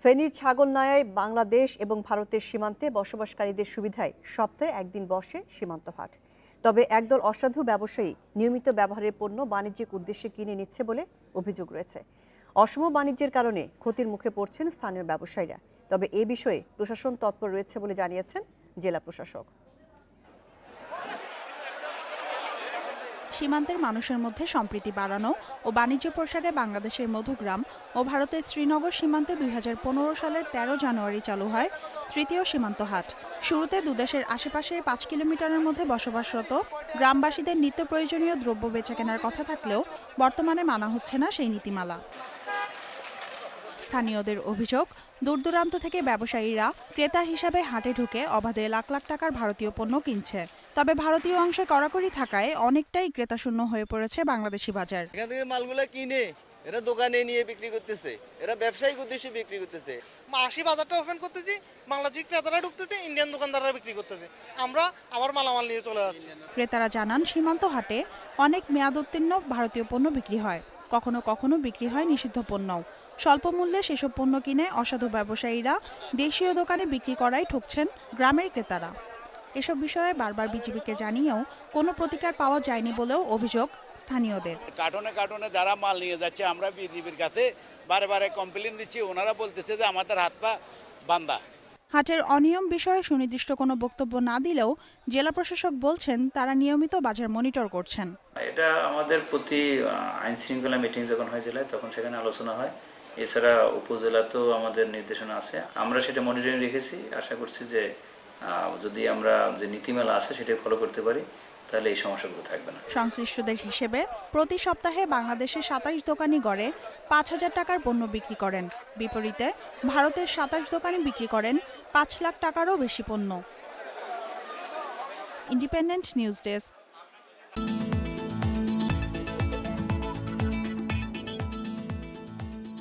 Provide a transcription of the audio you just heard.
ফেনীর ছাগলনাইয়ায় বাংলাদেশ এবং ভারতের সীমান্তে বসবাসকারীদের সুবিধায় সপ্তাহে একদিন বসে সীমান্ত হাট। তবে একদল অসাধু ব্যবসায়ী নিয়মিত ব্যবহারের পণ্য বাণিজ্যিক উদ্দেশ্যে কিনে নিচ্ছে বলে অভিযোগ রয়েছে। অসম বাণিজ্যের কারণে ক্ষতির মুখে পড়ছেন স্থানীয় ব্যবসায়ীরা। তবে এ বিষয়ে প্রশাসন তৎপর রয়েছে বলে জানিয়েছেন জেলা প্রশাসক। সীমান্তের মানুষের মধ্যে সম্প্রীতি বাড়ানো ও বাণিজ্য প্রসারে বাংলাদেশের মধুগ্রাম ও ভারতের শ্রীনগর সীমান্তে 2015 সালের 13 জানুয়ারি চালু হয় তৃতীয় সীমান্ত হাট। শুরুতে দুদেশের আশেপাশের 5 কিলোমিটারের মধ্যে বসবাসরত গ্রামবাসীদের নিত্য প্রয়োজনীয় দ্রব্য বেচাকেনার কথা থাকলেও বর্তমানে মানা হচ্ছে না সেই নীতিমালা। স্থানীয়দের অভিযোগ, দূরদূরান্ত থেকে ব্যবসায়ীরা ক্রেতা হিসাবে হাটে ঢুকে অবাধে লাখ লাখ টাকার ভারতীয় পণ্য কিনছে। তবে ভারতীয় অংশে কড়াকড়ি থাকায় অনেকটাই ক্রেতাশূন্য হয়ে পড়েছে বাংলাদেশি বাজার। এখান থেকে মালগুলা কিনে এরা দোকানে নিয়ে বিক্রি করতেছে, এরা ব্যবসায়িক উদ্দেশ্যে বিক্রি করতেছে। আশি বাজারটা ওপেন করতেছি, বাংলাদেশি ক্রেতারা ঢুকতেছে, ইন্ডিয়ান দোকানদাররা বিক্রি করতেছে, আমরা আবার মালামাল নিয়ে চলে যাচ্ছি। ক্রেতারা জানান, সীমান্ত হাটে অনেক মেয়াদোত্তীর্ণ ভারতীয় পণ্য বিক্রি হয়, কখনো কখনো বিক্রি হয় নিষিদ্ধ পণ্য। স্বল্প মূল্যে সেসব পণ্য কিনে অসাধু ব্যবসায়ীরা দেশীয় দোকানে বিক্রি করায় ঠকছেন গ্রামের ক্রেতারা। এসব বিষয়ে বারবার বিজিবিকে জানিয়েও কোনো প্রতিকার পাওয়া যায়নি বলেও অভিযোগ স্থানীয়দের। কার্টনে কার্টনে যারা মাল নিয়ে যাচ্ছে, আমরা বিজিবির কাছে বারে বারে কমপ্লেন দিচ্ছি, ওনারা বলতেছে যে আমাদের হাত পা বান্ধা। হাটের অনিয়ম বিষয়ে সুনির্দিষ্ট কোনো বক্তব্য না দিলেও জেলা প্রশাসক বলছেন তারা নিয়মিত বাজার মনিটর করছেন। এটা আমাদের প্রতি আইন শৃঙ্খলা মিটিং যখন হয় জেলায় তখন সেখানে আলোচনা হয়। এছাড়া উপজেলাতেও আমাদের নির্দেশনা আছে, আমরা সেটা মনিটরিং রেখেছি। আশা করছি যে যদি আমরা যে নীতিমালা আছে সেটা ফলো করতে পারি তাহলে এই সমস্যাগুলো থাকবে না। সংশ্লিষ্টদের হিসেবে প্রতি সপ্তাহে বাংলাদেশে 27 দোকানি গড়ে 5,000 টাকার পণ্য বিক্রি করেন। বিপরীতে ভারতের 27 দোকানি বিক্রি করেন 5 লাখ টাকারও বেশি পণ্য। Independent news desk.